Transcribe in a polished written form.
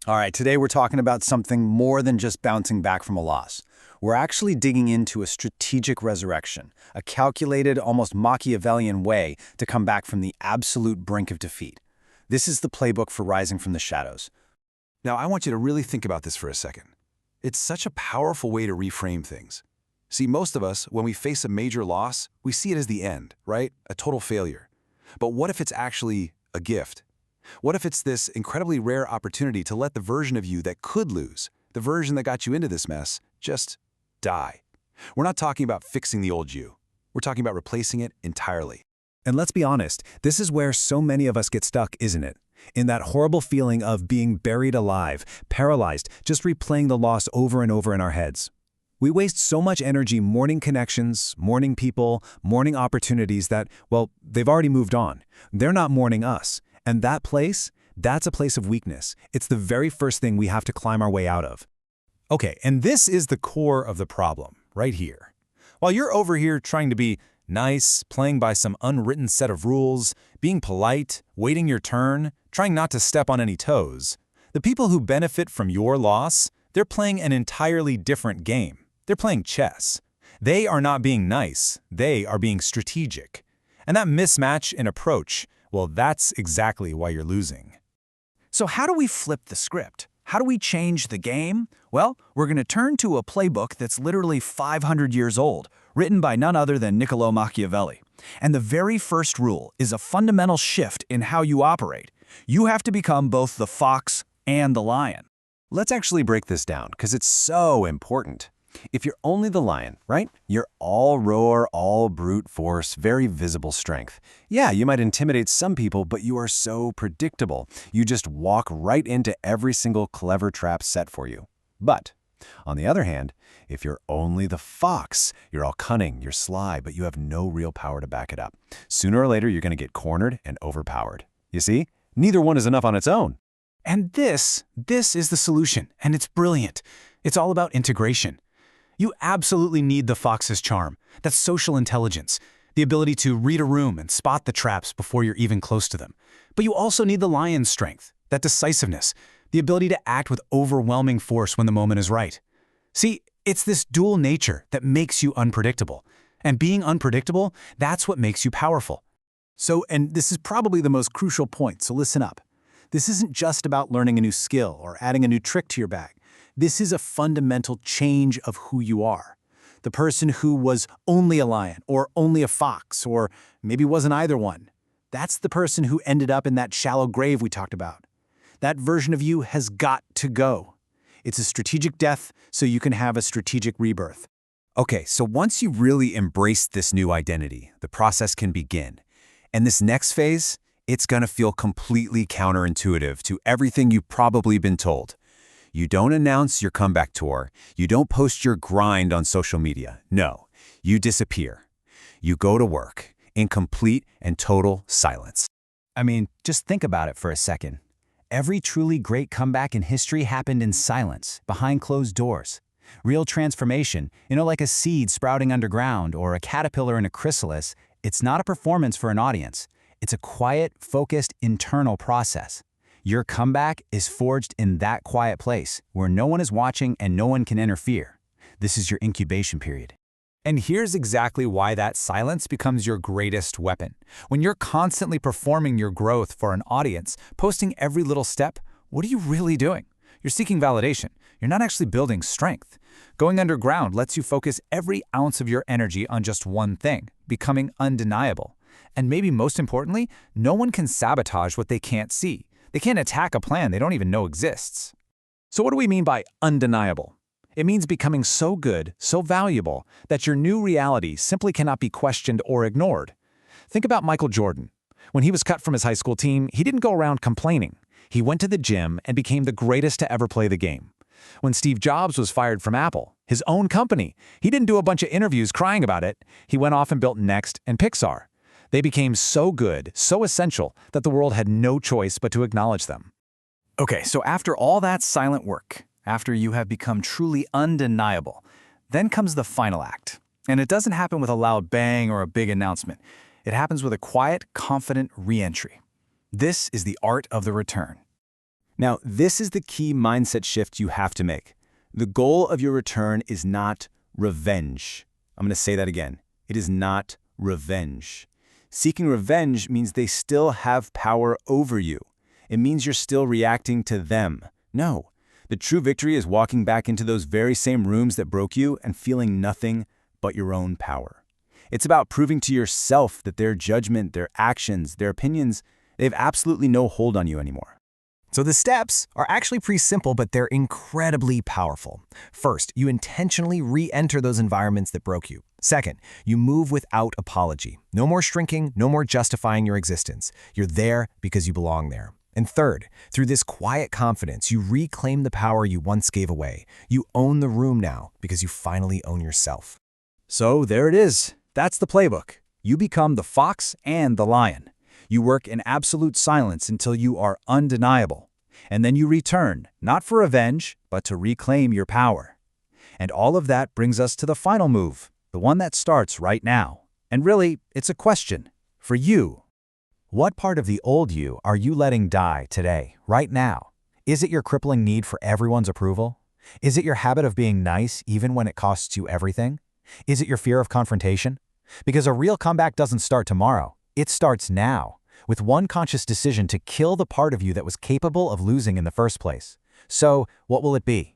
All right, today we're talking about something more than just bouncing back from a loss. We're actually digging into a strategic resurrection, a calculated, almost Machiavellian way to come back from the absolute brink of defeat. This is the playbook for rising from the shadows. Now, I want you to really think about this for a second. It's such a powerful way to reframe things. See, most of us, when we face a major loss, we see it as the end, right? A total failure. But what if it's actually a gift? What if it's this incredibly rare opportunity to let the version of you that could lose, the version that got you into this mess, just die? We're not talking about fixing the old you. We're talking about replacing it entirely. And let's be honest, this is where so many of us get stuck, isn't it? In that horrible feeling of being buried alive, paralyzed, just replaying the loss over and over in our heads. We waste so much energy mourning connections, mourning people, mourning opportunities that, well, they've already moved on. They're not mourning us. And that place, that's a place of weakness. It's the very first thing we have to climb our way out of. Okay, and this is the core of the problem, right here. While you're over here trying to be nice, playing by some unwritten set of rules, being polite, waiting your turn, trying not to step on any toes, the people who benefit from your loss, they're playing an entirely different game. They're playing chess. They are not being nice, they are being strategic. And that mismatch in approach, well, that's exactly why you're losing. So how do we flip the script? How do we change the game? Well, we're going to turn to a playbook that's literally 500 years old, written by none other than Niccolò Machiavelli. And the very first rule is a fundamental shift in how you operate. You have to become both the fox and the lion. Let's actually break this down, because it's so important. If you're only the lion, right? You're all roar, all brute force, very visible strength. Yeah, you might intimidate some people, but you are so predictable. You just walk right into every single clever trap set for you. But, on the other hand, if you're only the fox, you're all cunning, you're sly, but you have no real power to back it up. Sooner or later, you're going to get cornered and overpowered. You see? Neither one is enough on its own. And this is the solution, and it's brilliant. It's all about integration. You absolutely need the fox's charm, that social intelligence, the ability to read a room and spot the traps before you're even close to them. But you also need the lion's strength, that decisiveness, the ability to act with overwhelming force when the moment is right. See, it's this dual nature that makes you unpredictable. And being unpredictable, that's what makes you powerful. So, and this is probably the most crucial point, so listen up. This isn't just about learning a new skill or adding a new trick to your bag. This is a fundamental change of who you are. The person who was only a lion, or only a fox, or maybe wasn't either one. That's the person who ended up in that shallow grave we talked about. That version of you has got to go. It's a strategic death so you can have a strategic rebirth. Okay, so once you really embrace this new identity, the process can begin. And this next phase, it's gonna feel completely counterintuitive to everything you've probably been told. You don't announce your comeback tour. You don't post your grind on social media. No, you disappear. You go to work in complete and total silence. I mean, just think about it for a second. Every truly great comeback in history happened in silence, behind closed doors. Real transformation, like a seed sprouting underground or a caterpillar in a chrysalis, it's not a performance for an audience. It's a quiet, focused, internal process. Your comeback is forged in that quiet place where no one is watching and no one can interfere. This is your incubation period. And here's exactly why that silence becomes your greatest weapon. When you're constantly performing your growth for an audience, posting every little step, what are you really doing? You're seeking validation. You're not actually building strength. Going underground lets you focus every ounce of your energy on just one thing, becoming undeniable. And maybe most importantly, no one can sabotage what they can't see. They can't attack a plan they don't even know exists. So what do we mean by undeniable? It means becoming so good, so valuable, that your new reality simply cannot be questioned or ignored. Think about Michael Jordan. When he was cut from his high school team, he didn't go around complaining. He went to the gym and became the greatest to ever play the game. When Steve Jobs was fired from Apple, his own company, he didn't do a bunch of interviews crying about it. He went off and built Next and Pixar. They became so good, so essential, that the world had no choice but to acknowledge them. Okay, so after all that silent work, after you have become truly undeniable, then comes the final act. And it doesn't happen with a loud bang or a big announcement. It happens with a quiet, confident re-entry. This is the art of the return. Now, this is the key mindset shift you have to make. The goal of your return is not revenge. I'm going to say that again. It is not revenge. Seeking revenge means they still have power over you. It means you're still reacting to them. No, the true victory is walking back into those very same rooms that broke you and feeling nothing but your own power. It's about proving to yourself that their judgment, their actions, their opinions, they have absolutely no hold on you anymore. So the steps are actually pretty simple, but they're incredibly powerful. First, you intentionally re-enter those environments that broke you. Second, you move without apology. No more shrinking, no more justifying your existence. You're there because you belong there. And third, through this quiet confidence, you reclaim the power you once gave away. You own the room now because you finally own yourself. So there it is. That's the playbook. You become the fox and the lion. You work in absolute silence until you are undeniable. And then you return, not for revenge, but to reclaim your power. And all of that brings us to the final move, the one that starts right now. And really, it's a question for you. What part of the old you are you letting die today, right now? Is it your crippling need for everyone's approval? Is it your habit of being nice even when it costs you everything? Is it your fear of confrontation? Because a real comeback doesn't start tomorrow. It starts now, with one conscious decision to kill the part of you that was capable of losing in the first place. So, what will it be?